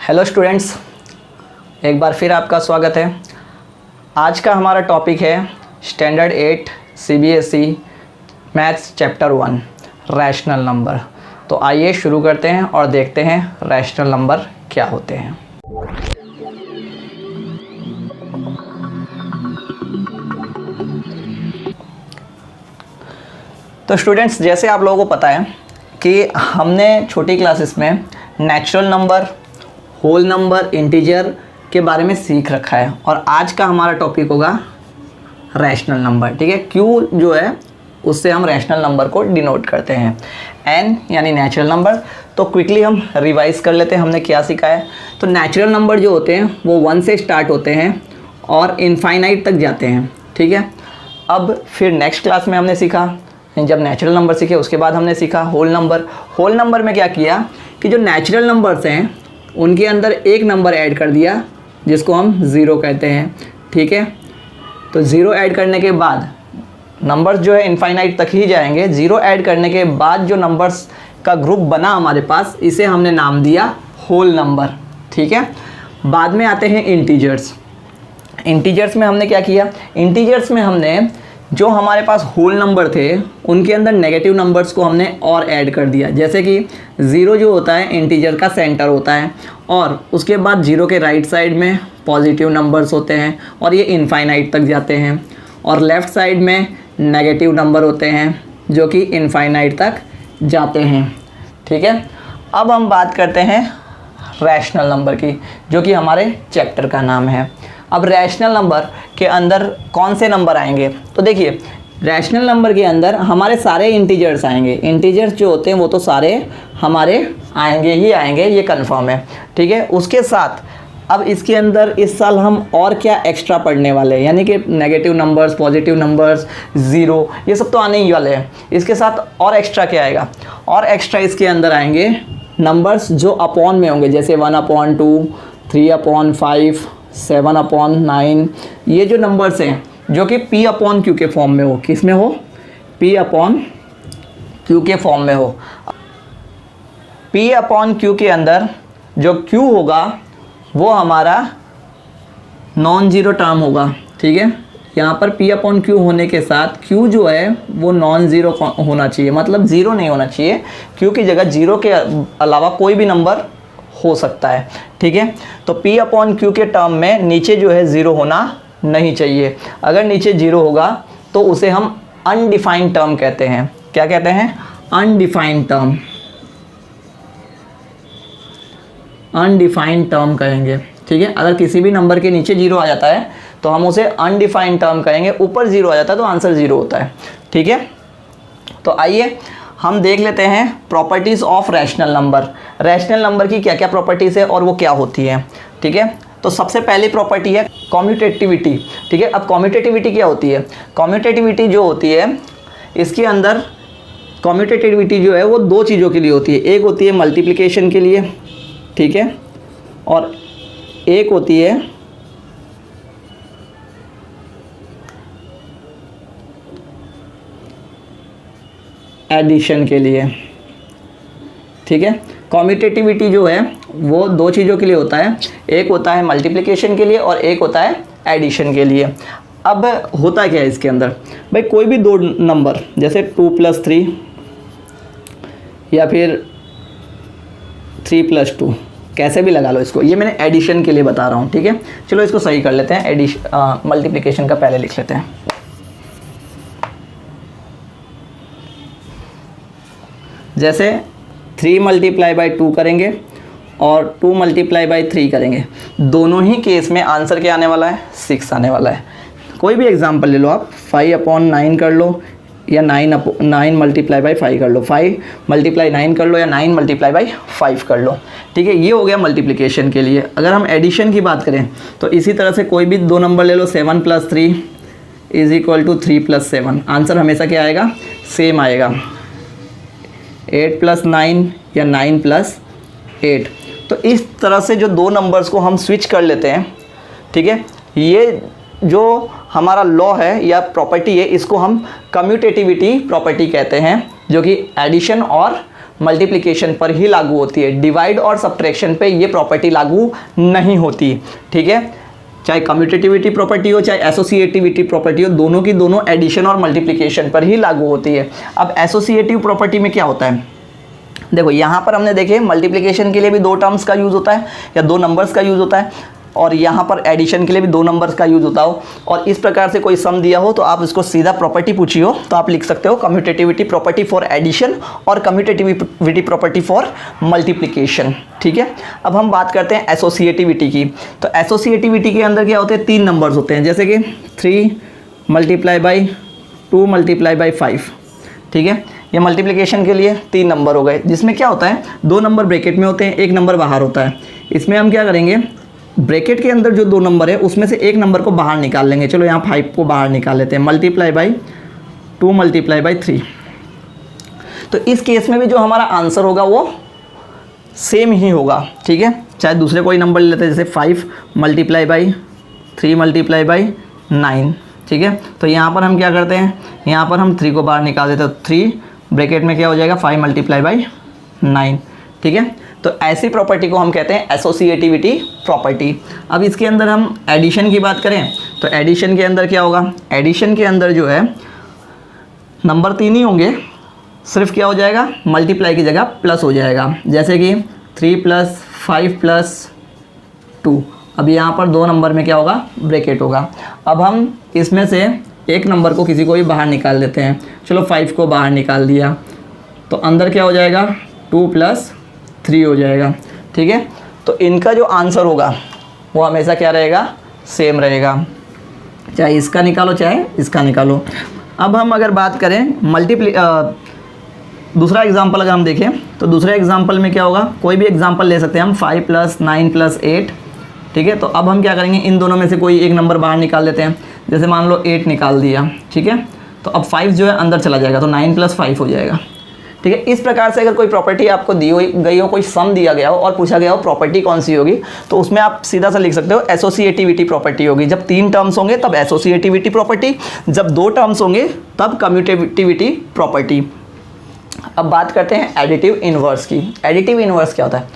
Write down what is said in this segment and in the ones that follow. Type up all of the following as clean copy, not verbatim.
Hello students, एक बार फिर आपका स्वागत है। आज का हमारा टॉपिक है standard 8 CBSE maths chapter 1 rational number. तो आइए शुरू करते हैं और देखते हैं रैशनल नंबर क्या होते हैं। तो स्टूडेंट्स, जैसे आप लोगों को पता है कि हमने छोटी क्लासेस में natural number, whole number, integer के बारे में सीख रखा है और आज का हमारा टॉपिक होगा रैशनल नंबर। ठीक है, क्यू जो है उससे हम रैशनल नंबर को डिनोट करते हैं, एन यानी नेचुरल नंबर। तो क्विकली हम रिवाइज कर लेते हैं हमने क्या सीखा है। तो नेचुरल नंबर जो होते हैं वो 1 से स्टार्ट होते हैं और इनफाइनाइट तक जाते हैं। ठीक है, अब फिर नेक्स्ट क्लास में हमने सीखा, जब नेचुरल नंबर सीखे उसके बाद हमने सीखा होल नंबर। होल नंबर में क्या किया कि जो नेचुरल नंबर्स हैं उनके अंदर एक नंबर ऐड कर दिया जिसको हम ज़ीरो कहते हैं। ठीक है, तो ज़ीरो ऐड करने के बाद नंबर्स जो है इनफाइनाइट तक ही जाएंगे। ज़ीरो ऐड करने के बाद जो नंबर्स का ग्रुप बना हमारे पास, इसे हमने नाम दिया होल नंबर। ठीक है, बाद में आते हैं इंटीजर्स। इंटीजर्स में हमने क्या किया, इंटीजर्स में हमने जो हमारे पास होल नंबर थे उनके अंदर नेगेटिव नंबर्स को हमने और ऐड कर दिया। जैसे कि ज़ीरो जो होता है इंटीजर का सेंटर होता है और उसके बाद ज़ीरो के राइट साइड में पॉजिटिव नंबर्स होते हैं और ये इनफाइनाइट तक जाते हैं, और लेफ़्ट साइड में नेगेटिव नंबर होते हैं जो कि इनफाइनाइट तक जाते हैं। ठीक है, अब हम बात करते हैं रैशनल नंबर की, जो कि हमारे चैप्टर का नाम है। अब रैशनल नंबर के अंदर कौन से नंबर आएंगे, तो देखिए रैशनल नंबर के अंदर हमारे सारे इंटीजर्स आएंगे। इंटीजर्स जो होते हैं वो तो सारे हमारे आएंगे ही आएंगे, ये कंफर्म है। ठीक है, उसके साथ अब इसके अंदर इस साल हम और क्या एक्स्ट्रा पढ़ने वाले हैं, यानी कि negative numbers, positive numbers, zero, ये सब तो आने ही वाले हैं। इसके साथ और एक्स्ट्रा क्या आएगा, और एक्स्ट्रा इसके अंदर आएंगे नंबर्स जो अपॉन में होंगे, जैसे 1/2, 3/5, 7/9। ये जो नंबर्स हैं जो कि P/Q के फॉर्म में हो, किस में हो, P/Q के फॉर्म में हो। P/Q के अंदर जो Q होगा वो हमारा नॉन ज़ीरो टर्म होगा। ठीक है, यहाँ पर P/Q होने के साथ Q जो है वो नॉन ज़ीरो होना चाहिए, मतलब ज़ीरो नहीं होना चाहिए। Q की जगह ज़ीरो के अलावा कोई भी नंबर हो सकता है। ठीक है, तो P/Q के टर्म में नीचे जो है ज़ीरो होना नहीं चाहिए। अगर नीचे ज़ीरो होगा तो उसे हम अनडिफाइंड टर्म कहते हैं। क्या कहते हैं, अनडिफाइंड टर्म, अनडिफाइंड टर्म कहेंगे। ठीक है, अगर किसी भी नंबर के नीचे ज़ीरो आ जाता है तो हम उसे अनडिफाइंड टर्म कहेंगे, ऊपर ज़ीरो आ जाता है तो आंसर ज़ीरो होता है। ठीक है, तो आइए हम देख लेते हैं properties of rational number. Rational number की क्या क्या प्रॉपर्टीज़ है और वो क्या होती है। ठीक है, तो सबसे पहली प्रॉपर्टी है कम्यूटेटिविटी। ठीक है, अब कम्यूटेटिविटी क्या होती है, कम्यूटेटिविटी जो होती है इसके अंदर कम्यूटेटिविटी जो है वो दो चीज़ों के लिए होती है। एक होती है मल्टीप्लिकेशन के लिए, ठीक है, और एक होती है एडिशन के लिए। ठीक है, कम्यूटेटिविटी जो है वो दो चीज़ों के लिए होता है, एक होता है मल्टीप्लिकेशन के लिए और एक होता है एडिशन के लिए। अब होता क्या है इसके अंदर, भाई कोई भी दो नंबर जैसे 2+3 या फिर 3+2, कैसे भी लगा लो इसको, ये मैंने एडिशन के लिए बता रहा हूँ। ठीक है, चलो इसको सही कर लेते हैं, मल्टीप्लिकेशन का पहले लिख लेते हैं। जैसे 3 × 2 करेंगे और 2 × 3 करेंगे, दोनों ही केस में आंसर क्या आने वाला है, 6 आने वाला है। कोई भी एग्जांपल ले लो आप, 5/9 कर लो या 9 × 5 कर लो, 5 × 9 कर लो या 9 × 5 कर लो। ठीक है, ये हो गया मल्टीप्लिकेशन के लिए। अगर हम एडिशन की बात करें तो इसी तरह से कोई भी दो नंबर ले लो, 7 + 3 = 3 + 7, आंसर हमेशा क्या आएगा, सेम आएगा, 8 + 9 या 9 + 8। तो इस तरह से जो दो नंबर्स को हम स्विच कर लेते हैं। ठीक है, ये जो हमारा लॉ है या प्रॉपर्टी है, इसको हम कम्यूटेटिविटी प्रॉपर्टी कहते हैं, जो कि एडिशन और मल्टीप्लिकेशन पर ही लागू होती है, डिवाइड और सब्ट्रैक्शन पे ये प्रॉपर्टी लागू नहीं होती। ठीक है, चाहे कम्यूटेटिविटी प्रॉपर्टी हो चाहे एसोसिएटिविटी प्रॉपर्टी हो, दोनों की दोनों एडिशन और मल्टीप्लिकेशन पर ही लागू होती है। अब एसोसिएटिव प्रॉपर्टी में क्या होता है, देखो यहाँ पर हमने देखे मल्टीप्लिकेशन के लिए भी दो टर्म्स का यूज़ होता है या दो नंबर्स का यूज़ होता है, और यहाँ पर एडिशन के लिए भी दो नंबर्स का यूज़ होता हो, और इस प्रकार से कोई सम दिया हो तो आप इसको सीधा प्रॉपर्टी पूछी हो तो आप लिख सकते हो कम्यूटेटिविटी प्रॉपर्टी फॉर एडिशन और कम्यूटेटिविटी प्रॉपर्टी फॉर मल्टीप्लिकेशन। ठीक है, अब हम बात करते हैं एसोसिएटिविटी की। तो एसोसिएटिविटी के अंदर क्या होते हैं, तीन नंबर्स होते हैं, जैसे कि 3 मल्टीप्लाई बाई 2 मल्टीप्लाई बाई 5। ठीक है, ये मल्टीप्लिकेशन के लिए तीन नंबर हो गए, जिसमें क्या होता है दो नंबर ब्रैकेट में होते हैं, एक नंबर बाहर होता है। इसमें हम क्या करेंगे, ब्रैकेट के अंदर जो दो नंबर है उसमें से एक नंबर को बाहर निकाल लेंगे। चलो यहाँ 5 को बाहर निकाल लेते हैं, मल्टीप्लाई बाई 2 मल्टीप्लाई बाई 3। तो इस केस में भी जो हमारा आंसर होगा वो सेम ही होगा। ठीक है, चाहे दूसरे कोई नंबर ले लेते हैं, जैसे 5 मल्टीप्लाई बाई 3 मल्टीप्लाई बाई 9। ठीक है, तो यहाँ पर हम क्या करते हैं, यहाँ पर हम 3 को बाहर निकाल देते हैं, तो 3 ब्रैकेट में क्या हो जाएगा 5 मल्टीप्लाई बाई 9। ठीक है, तो ऐसी प्रॉपर्टी को हम कहते हैं एसोसिएटिविटी प्रॉपर्टी। अब इसके अंदर हम एडिशन की बात करें तो एडिशन के अंदर क्या होगा, एडिशन के अंदर जो है नंबर 3 ही होंगे, सिर्फ क्या हो जाएगा मल्टीप्लाई की जगह प्लस हो जाएगा, जैसे कि 3 + 5 + 2। अब यहाँ पर दो नंबर में क्या होगा ब्रैकेट होगा। अब हम इसमें से एक नंबर को किसी को भी बाहर निकाल लेते हैं, चलो 5 को बाहर निकाल दिया, तो अंदर क्या हो जाएगा 2 + 3 हो जाएगा। ठीक है, तो इनका जो आंसर होगा वो हमेशा क्या रहेगा, सेम रहेगा, चाहे इसका निकालो चाहे इसका निकालो। अब हम अगर बात करें दूसरा एग्जांपल अगर हम देखें तो दूसरे एग्जांपल में क्या होगा, कोई भी एग्जांपल ले सकते हैं हम, 5 + 9 + 8। ठीक है, तो अब हम क्या करेंगे, इन दोनों में से कोई एक नंबर बाहर निकाल लेते हैं, जैसे मान लो 8 निकाल दिया। ठीक है, तो अब 5 जो है अंदर चला जाएगा, तो 9 + 5 हो जाएगा। ठीक है, इस प्रकार से अगर कोई प्रॉपर्टी आपको दी गई हो, कोई सम दिया गया हो और पूछा गया हो प्रॉपर्टी कौन सी होगी, तो उसमें आप सीधा सा लिख सकते हो एसोसिएटिविटी प्रॉपर्टी होगी। जब 3 टर्म्स होंगे तब एसोसिएटिविटी प्रॉपर्टी, जब 2 टर्म्स होंगे तब कम्यूटेटिविटी प्रॉपर्टी। अब बात करते हैं एडिटिव इनवर्स की। एडिटिव इनवर्स क्या होता है,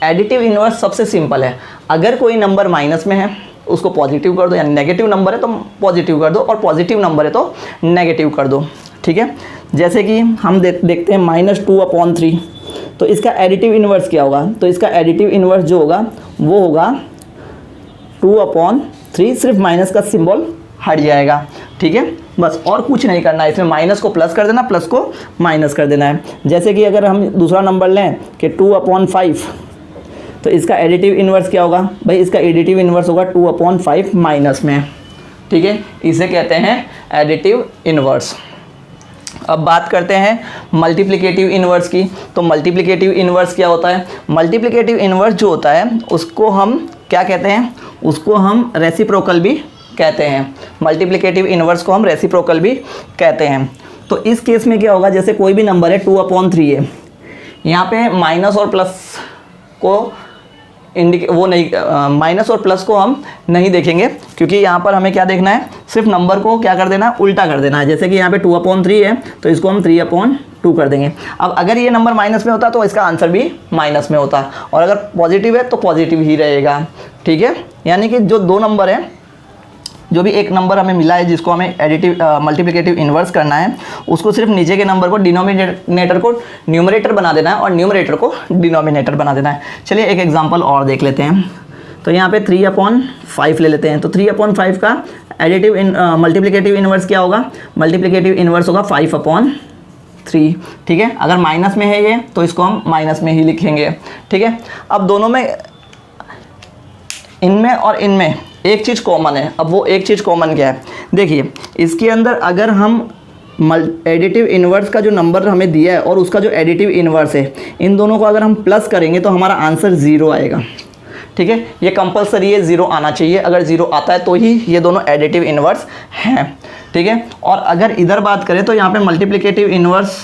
एडिटिव इनवर्स सबसे सिंपल है, अगर कोई नंबर माइनस में है उसको पॉजिटिव कर दो, या नेगेटिव नंबर है तो पॉजिटिव कर दो, और पॉजिटिव नंबर है तो नेगेटिव कर दो। ठीक है, जैसे कि हम देखते हैं -2/3, तो इसका एडिटिव इनवर्स क्या होगा, तो इसका एडिटिव इनवर्स जो होगा वो होगा 2/3, सिर्फ माइनस का सिंबल हट जाएगा। ठीक है, बस और कुछ नहीं करना है, इसमें माइनस को प्लस कर देना, प्लस को माइनस कर देना है। जैसे कि अगर हम दूसरा नंबर लें कि 2/5, तो इसका एडिटिव इनवर्स क्या होगा भाई, इसका एडिटिव इनवर्स होगा 2/5 माइनस में। ठीक है, इसे कहते हैं एडिटिव इनवर्स। अब बात करते हैं मल्टीप्लिकेटिव इनवर्स की। तो मल्टीप्लिकेटिव इनवर्स क्या होता है, मल्टीप्लिकेटिव इनवर्स जो होता है उसको हम क्या कहते हैं, उसको हम रेसिप्रोकल भी कहते हैं। मल्टीप्लिकेटिव इनवर्स को हम रेसिप्रोकल भी कहते हैं। तो इस केस में क्या होगा, जैसे कोई भी नंबर है 2/3 है, यहाँ पे माइनस और प्लस को माइनस और प्लस को हम नहीं देखेंगे, क्योंकि यहाँ पर हमें क्या देखना है, सिर्फ नंबर को क्या कर देना है, उल्टा कर देना है। जैसे कि यहाँ पे 2/3 है तो इसको हम 3/2 कर देंगे। अब अगर ये नंबर माइनस में होता तो इसका आंसर भी माइनस में होता, और अगर पॉजिटिव है तो पॉजिटिव ही रहेगा। ठीक है, यानी कि जो दो नंबर है, जो भी एक नंबर हमें मिला है जिसको हमें मल्टीप्लिकेटिव इन्वर्स करना है, उसको सिर्फ नीचे के नंबर को डिनोमिनेटर को न्यूमरेटर बना देना है और न्यूमरेटर को डिनोमिनेटर बना देना है। चलिए एक एग्जांपल और देख लेते हैं। तो यहाँ पे 3/5 ले लेते हैं। तो 3/5 का मल्टीप्लिकेटिव इन्वर्स क्या होगा, मल्टीप्लिकेटिव इन्वर्स होगा 5/3। ठीक है, अगर माइनस में है ये तो इसको हम माइनस में ही लिखेंगे। ठीक है, अब दोनों में, इनमें और इनमें एक चीज़ कॉमन है। अब वो एक चीज़ कॉमन क्या है, देखिए इसके अंदर अगर हम एडिटिव इन्वर्स का जो नंबर हमें दिया है और उसका जो एडिटिव इन्वर्स है, इन दोनों को अगर हम प्लस करेंगे तो हमारा आंसर 0 आएगा। ठीक है, ये कंपलसरी है, 0 आना चाहिए। अगर 0 आता है तो ही ये दोनों एडिटिव इन्वर्स हैं। ठीक है, और अगर इधर बात करें तो यहाँ पे मल्टीप्लिकेटिव इन्वर्स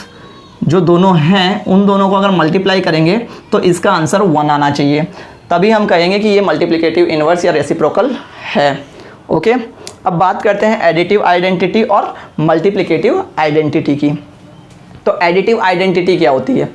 जो दोनों हैं, उन दोनों को अगर मल्टीप्लाई करेंगे तो इसका आंसर 1 आना चाहिए, तभी हम कहेंगे कि ये मल्टीप्लिकेटिव इन्वर्स या रेसिप्रोकल है। ओके, अब बात करते हैं एडिटिव आइडेंटिटी और मल्टीप्लिकेटिव आइडेंटिटी की। तो एडिटिव आइडेंटिटी क्या होती है,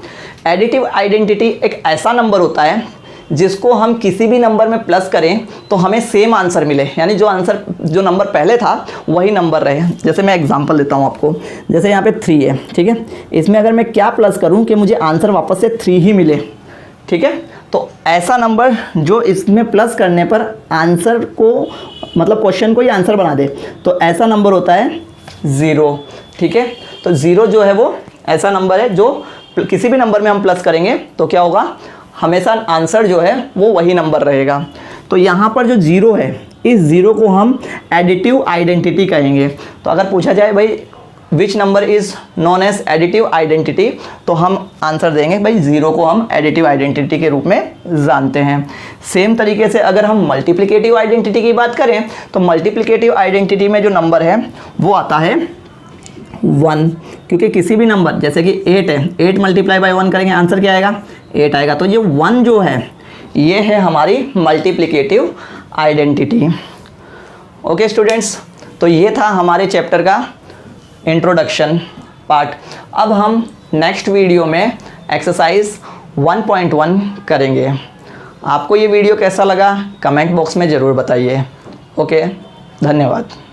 एडिटिव आइडेंटिटी एक ऐसा नंबर होता है जिसको हम किसी भी नंबर में प्लस करें तो हमें सेम आंसर मिले, यानी जो नंबर पहले था वही नंबर रहे। जैसे मैं एग्जांपल देता हूँ आपको, जैसे यहाँ पे 3 है, ठीक है, इसमें अगर मैं क्या प्लस करूँ कि मुझे आंसर वापस से 3 ही मिले, ठीक है, तो ऐसा नंबर जो इसमें प्लस करने पर आंसर को, मतलब क्वेश्चन को ही आंसर बना दे, तो ऐसा नंबर होता है 0, ठीक है। तो 0 जो है वो ऐसा नंबर है जो किसी भी नंबर में हम प्लस करेंगे तो क्या होगा, हमेशा आंसर जो है वो वही नंबर रहेगा। तो यहाँ पर जो 0 है, इस 0 को हम एडिटिव आइडेंटिटी कहेंगे। तो अगर पूछा जाए भाई which number is known as additive identity, तो हम आंसर देंगे भाई 0 को हम एडिटिव आइडेंटिटी के रूप में जानते हैं। सेम तरीके से अगर हम मल्टीप्लिकेटिव आइडेंटिटी की बात करें तो मल्टीप्लिकेटिव आइडेंटिटी में जो नंबर है वो आता है 1, क्योंकि किसी भी नंबर, जैसे कि 8 है, 8 मल्टीप्लाई बाई 1 करेंगे, आंसर क्या आएगा, 8 आएगा। तो ये 1 जो है ये है हमारी मल्टीप्लिकेटिव आइडेंटिटी। ओके स्टूडेंट्स, तो ये था हमारे चैप्टर का इंट्रोडक्शन पार्ट। अब हम नेक्स्ट वीडियो में एक्सरसाइज 1.1 करेंगे। आपको ये वीडियो कैसा लगा कमेंट बॉक्स में ज़रूर बताइए। ओके, धन्यवाद।